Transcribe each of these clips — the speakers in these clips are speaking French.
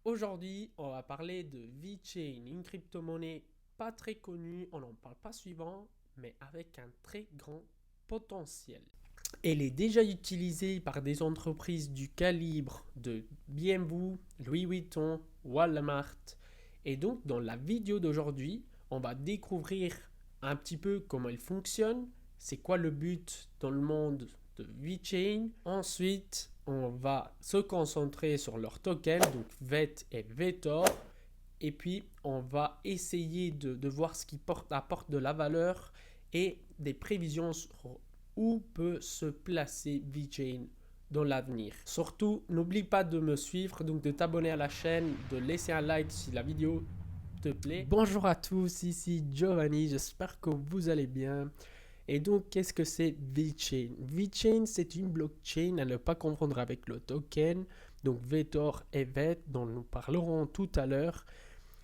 Aujourd'hui, on va parler de VeChain, une crypto-monnaie pas très connue, on n'en parle pas souvent, mais avec un très grand potentiel. Elle est déjà utilisée par des entreprises du calibre de BMW, Louis Vuitton, Walmart. Et donc, dans la vidéo d'aujourd'hui, on va découvrir un petit peu comment elle fonctionne, c'est quoi le but dans le monde de VeChain. Ensuite, on va se concentrer sur leurs tokens, donc VET et VETOR. Et puis, on va essayer de voir ce qui apporte de la valeur et des prévisions sur où peut se placer VeChain dans l'avenir. Surtout, n'oublie pas de me suivre, donc de t'abonner à la chaîne, de laisser un like si la vidéo te plaît. Bonjour à tous, ici Giovanni, j'espère que vous allez bien. Et donc, qu'est-ce que c'est VeChain? VeChain, c'est une blockchain à ne pas confondre avec le token, donc VETOR et VET, dont nous parlerons tout à l'heure.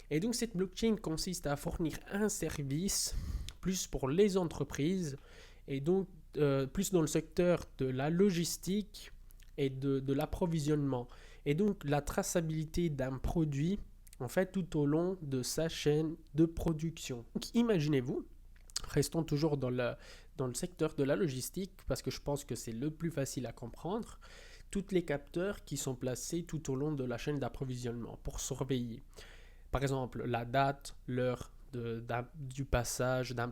Et donc, cette blockchain consiste à fournir un service plus pour les entreprises et donc plus dans le secteur de la logistique et de l'approvisionnement. Et donc, la traçabilité d'un produit, en fait, tout au long de sa chaîne de production. Donc, imaginez-vous, restons toujours dans le secteur de la logistique parce que je pense que c'est le plus facile à comprendre. Tous les capteurs qui sont placés tout au long de la chaîne d'approvisionnement pour surveiller, par exemple, la date, l'heure du passage, d'un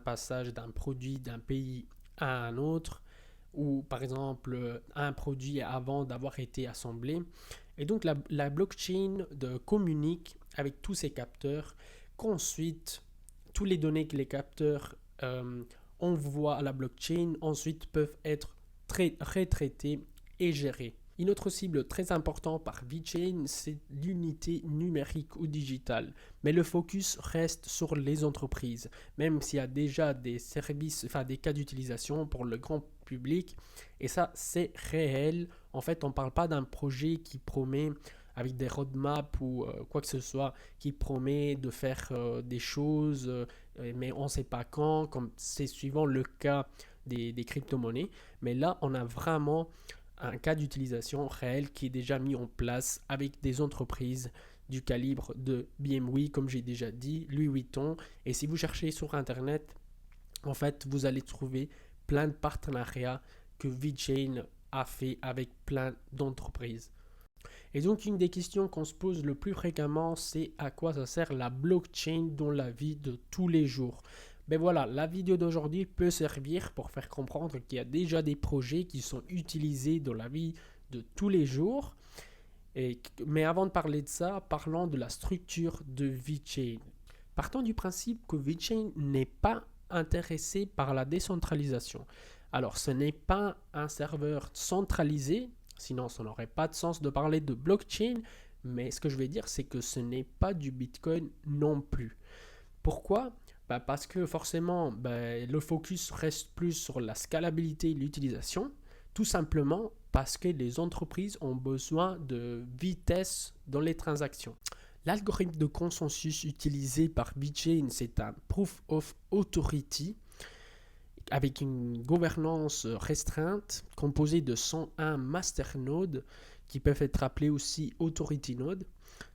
produit d'un pays à un autre, ou par exemple un produit avant d'avoir été assemblé. Et donc la blockchain communique avec tous ces capteurs qu'ensuite, toutes les données que les capteurs envoient à la blockchain ensuite peuvent être retraitées et gérées. Une autre cible très importante par VeChain, c'est l'unité numérique ou digitale. Mais le focus reste sur les entreprises, même s'il y a déjà des services, enfin des cas d'utilisation pour le grand public. Et ça, c'est réel. En fait, on ne parle pas d'un projet qui promet avec des roadmaps ou quoi que ce soit, qui promet de faire des choses, mais on ne sait pas quand, comme c'est suivant le cas des crypto-monnaies. Mais là, on a vraiment un cas d'utilisation réel qui est déjà mis en place avec des entreprises du calibre de BMW, comme j'ai déjà dit, Louis Vuitton. Et si vous cherchez sur Internet, en fait, vous allez trouver plein de partenariats que VeChain a fait avec plein d'entreprises. Et donc, une des questions qu'on se pose le plus fréquemment, c'est à quoi ça sert la blockchain dans la vie de tous les jours. Ben voilà, la vidéo d'aujourd'hui peut servir pour faire comprendre qu'il y a déjà des projets qui sont utilisés dans la vie de tous les jours. Mais avant de parler de ça, parlons de la structure de VeChain. Partons du principe que VeChain n'est pas intéressé par la décentralisation. Alors, ce n'est pas un serveur centralisé, sinon ça n'aurait pas de sens de parler de blockchain, mais ce que je vais dire, c'est que ce n'est pas du Bitcoin non plus. Pourquoi? Parce que forcément, le focus reste plus sur la scalabilité et l'utilisation, tout simplement parce que les entreprises ont besoin de vitesse dans les transactions. L'algorithme de consensus utilisé par VeChain, c'est un Proof of Authority avec une gouvernance restreinte composée de 101 masternodes qui peuvent être appelés aussi authority nodes.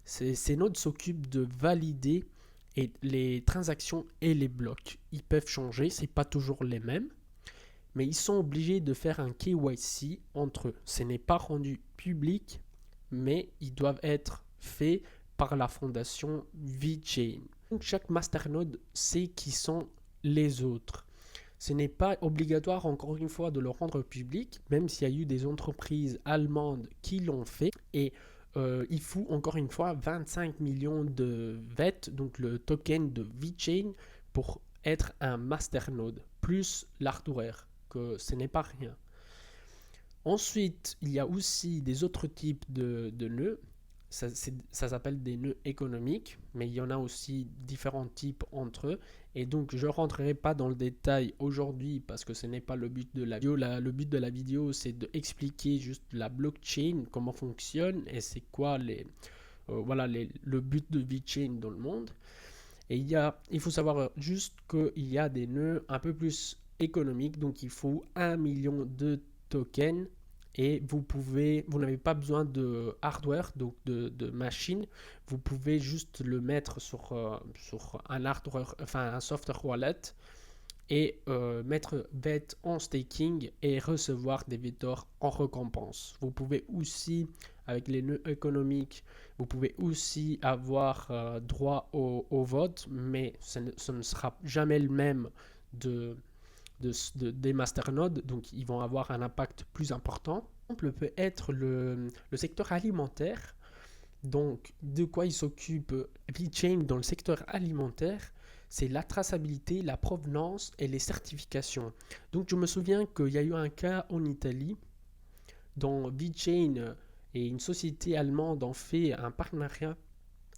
Ces nodes s'occupent de valider les transactions et les blocs. Ils peuvent changer, ce n'est pas toujours les mêmes, mais ils sont obligés de faire un KYC entre eux. Ce n'est pas rendu public, mais ils doivent être faits par la fondation VeChain. Donc chaque masternode sait qui sont les autres. Ce n'est pas obligatoire, encore une fois, de le rendre public, même s'il y a eu des entreprises allemandes qui l'ont fait. Et il faut, encore une fois, 25 millions de VET, donc le token de VeChain, pour être un masternode, plus l'hardware, que ce n'est pas rien. Ensuite, il y a aussi des autres types de nœuds. Ça s'appelle des nœuds économiques, mais il y en a aussi différents types entre eux. Et donc, je ne rentrerai pas dans le détail aujourd'hui parce que ce n'est pas le but de la vidéo. Le but de la vidéo, c'est d'expliquer juste la blockchain, comment fonctionne et c'est quoi le but de VeChain dans le monde. Et il faut savoir juste qu'il y a des nœuds un peu plus économiques, donc il faut 1 million de tokens et vous n'avez pas besoin de hardware, donc de machine. Vous pouvez juste le mettre sur un hardware, enfin un software wallet et mettre VET en staking et recevoir des Vectors en récompense. Vous pouvez aussi, avec les nœuds économiques, vous pouvez aussi avoir droit au vote, mais ce ne sera jamais le même de, des masternodes, donc ils vont avoir un impact plus important. L'exemple peut être le secteur alimentaire. Donc, de quoi il s'occupe VeChain dans le secteur alimentaire? C'est la traçabilité, la provenance et les certifications. Donc, je me souviens qu'il y a eu un cas en Italie dont VeChain et une société allemande ont fait un partenariat.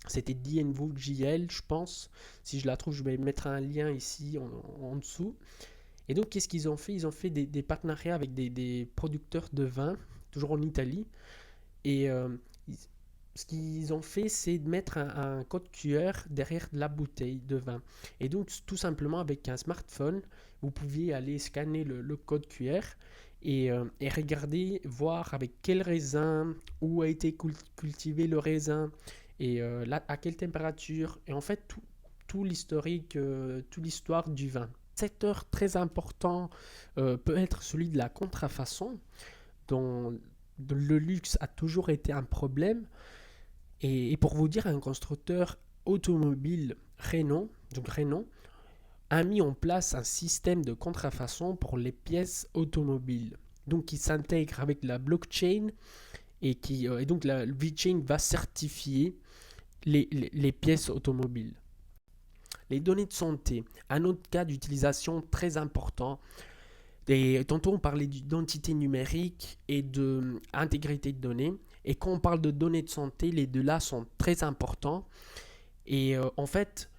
C'était DNVJL, je pense. Si je la trouve, je vais mettre un lien ici en dessous. Et donc, qu'est-ce qu'ils ont fait? Ils ont fait des partenariats avec des producteurs de vin, toujours en Italie. Et ce qu'ils ont fait, c'est de mettre un code QR derrière la bouteille de vin. Et donc, tout simplement, avec un smartphone, vous pouviez aller scanner le code QR et regarder, voir avec quel raisin, où a été cultivé le raisin, et à quelle température. Et en fait, tout l'historique, toute l'histoire du vin. Un secteur très important peut être celui de la contrefaçon, dont le luxe a toujours été un problème. Et pour vous dire, un constructeur automobile Renault a mis en place un système de contrefaçon pour les pièces automobiles. Donc, qui s'intègre avec la blockchain et donc la VeChain va certifier les pièces automobiles. Les données de santé, un autre cas d'utilisation très important. Et tantôt on parlait d'identité numérique et d'intégrité de données. Et quand on parle de données de santé, les deux là sont très importants. Et en fait,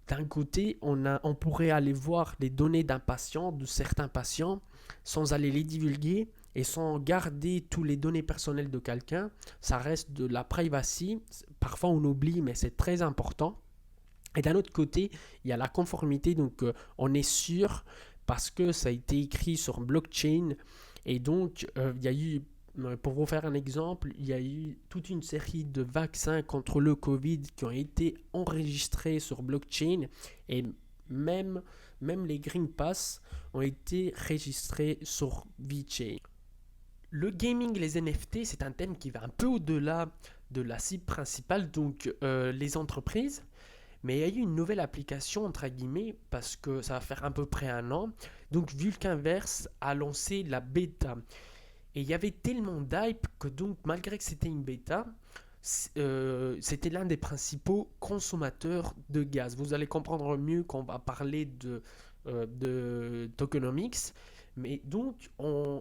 d'un côté, on pourrait aller voir les données d'un patient, de certains patients, sans aller les divulguer et sans garder toutes les données personnelles de quelqu'un. Ça reste de la privacy. Parfois on oublie, mais c'est très important. Et d'un autre côté, il y a la conformité. Donc on est sûr parce que ça a été écrit sur blockchain. Et donc, il y a eu, pour vous faire un exemple, il y a eu toute une série de vaccins contre le Covid qui ont été enregistrés sur blockchain. Et même les Green Pass ont été enregistrés sur VeChain. Le gaming et les NFT, c'est un thème qui va un peu au-delà de la cible principale, donc les entreprises. Mais il y a eu une nouvelle application, entre guillemets, parce que ça va faire à peu près un an. Donc Vulcanverse a lancé la bêta. Et il y avait tellement d'hype que donc, malgré que c'était une bêta, c'était l'un des principaux consommateurs de gaz. Vous allez comprendre mieux quand on va parler de tokenomics. Mais donc,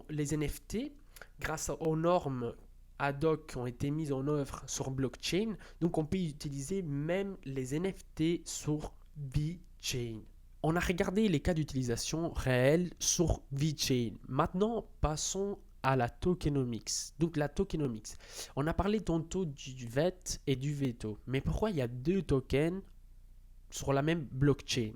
les NFT, grâce aux normes ad hoc qui ont été mises en œuvre sur blockchain, donc on peut utiliser même les NFT sur VeChain. On a regardé les cas d'utilisation réels sur VeChain. Maintenant, passons à la tokenomics. Donc la tokenomics, on a parlé tantôt du VET et du VETO. Mais pourquoi il y a deux tokens sur la même blockchain?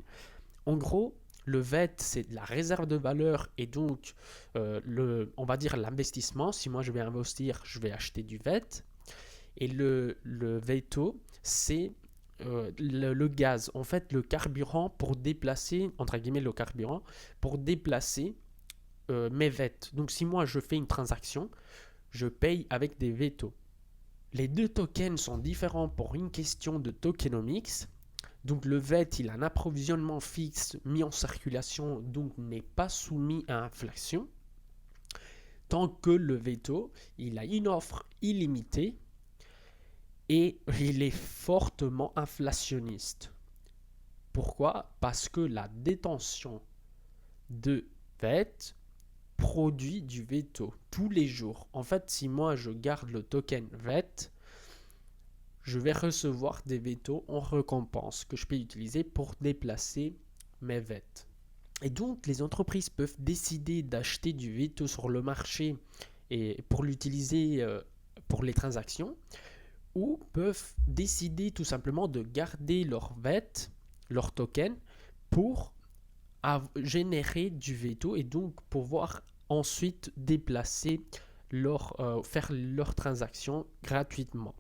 En gros, le VET, c'est de la réserve de valeur et donc, on va dire l'investissement. Si moi je vais investir, je vais acheter du VET. Et le VETO, c'est le gaz, en fait le carburant pour déplacer, entre guillemets le carburant, pour déplacer mes VET. Donc si moi je fais une transaction, je paye avec des VETO. Les deux tokens sont différents pour une question de tokenomics. Donc le VET, il a un approvisionnement fixe mis en circulation, donc n'est pas soumis à inflation. Tant que le VETO, il a une offre illimitée et il est fortement inflationniste. Pourquoi? Parce que la détention de VET produit du VETO tous les jours. En fait, si moi je garde le token VET, je vais recevoir des VETO en récompense que je peux utiliser pour déplacer mes VET. Et donc, les entreprises peuvent décider d'acheter du VETO sur le marché et pour l'utiliser pour les transactions, ou peuvent décider tout simplement de garder leur VET, leur token, pour générer du VETO et donc pouvoir ensuite déplacer faire leurs transactions gratuitement.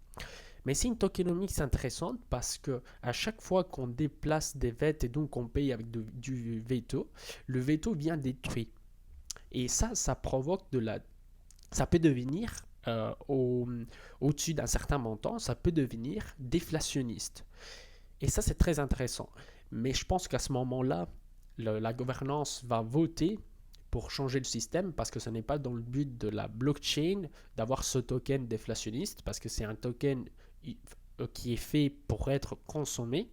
Mais c'est une tokenomics intéressante parce que à chaque fois qu'on déplace des VET et donc on paye avec du veto, le veto vient détruit. Et ça provoque ça peut devenir au-dessus d'un certain montant, ça peut devenir déflationniste. Et ça, c'est très intéressant. Mais je pense qu'à ce moment-là, la gouvernance va voter pour changer le système parce que ce n'est pas dans le but de la blockchain d'avoir ce token déflationniste parce que c'est un token qui est fait pour être consommé.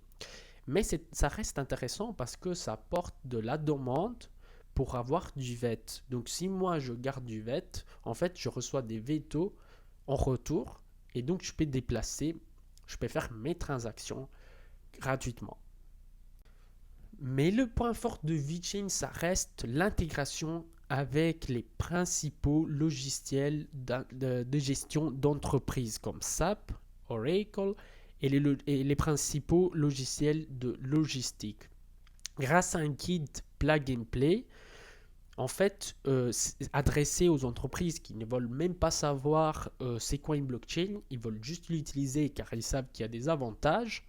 Mais ça reste intéressant parce que ça porte de la demande pour avoir du VET. Donc si moi je garde du VET, en fait je reçois des veto en retour et donc je peux déplacer, je peux faire mes transactions gratuitement. Mais le point fort de VeChain, ça reste l'intégration avec les principaux logiciels de gestion d'entreprise comme SAP, Oracle et les principaux logiciels de logistique. Grâce à un kit plug and play, en fait, adressé aux entreprises qui ne veulent même pas savoir c'est quoi une blockchain, ils veulent juste l'utiliser car ils savent qu'il y a des avantages.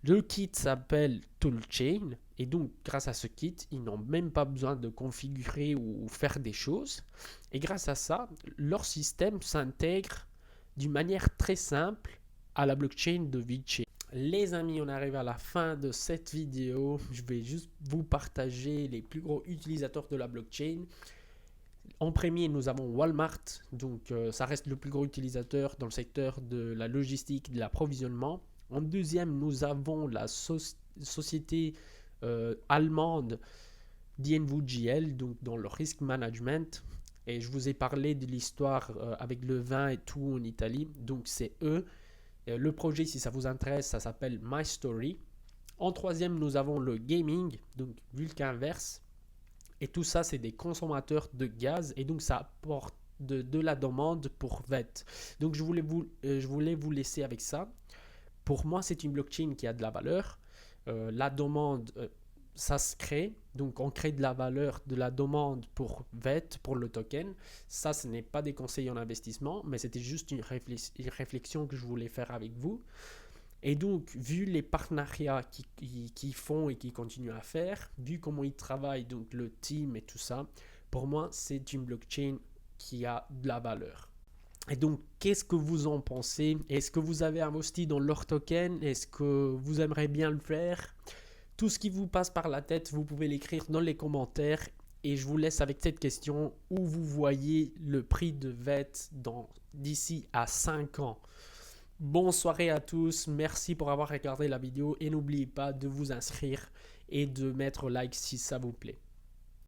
Le kit s'appelle Toolchain et donc grâce à ce kit, ils n'ont même pas besoin de configurer ou faire des choses. Et grâce à ça, leur système s'intègre d'une manière très simple à la blockchain de VeChain. Les amis, on arrive à la fin de cette vidéo. Je vais juste vous partager les plus gros utilisateurs de la blockchain. En premier, nous avons Walmart. Donc, ça reste le plus gros utilisateur dans le secteur de la logistique, de l'approvisionnement. En deuxième, nous avons la société allemande DNVGL, donc dans le risk management. Et je vous ai parlé de l'histoire avec le vin et tout en Italie. Donc, c'est eux. Le projet, si ça vous intéresse, ça s'appelle My Story. En troisième, nous avons le gaming, donc Vulcanverse. Et tout ça, c'est des consommateurs de gaz. Et donc, ça apporte de la demande pour VET. Donc, je voulais vous laisser avec ça. Pour moi, c'est une blockchain qui a de la valeur. La demande, ça se crée. Donc, on crée de la valeur, de la demande pour VET, pour le token. Ça, ce n'est pas des conseils en investissement, mais c'était juste une réflexion que je voulais faire avec vous. Et donc, vu les partenariats qu'ils font et qu'ils continuent à faire, vu comment ils travaillent, donc le team et tout ça, pour moi, c'est une blockchain qui a de la valeur. Et donc, qu'est-ce que vous en pensez? Est-ce que vous avez investi dans leur token? Est-ce que vous aimeriez bien le faire? Tout ce qui vous passe par la tête, vous pouvez l'écrire dans les commentaires. Et je vous laisse avec cette question, où vous voyez le prix de VET d'ici à 5 ans? Bonne soirée à tous, merci pour avoir regardé la vidéo et n'oubliez pas de vous inscrire et de mettre like si ça vous plaît.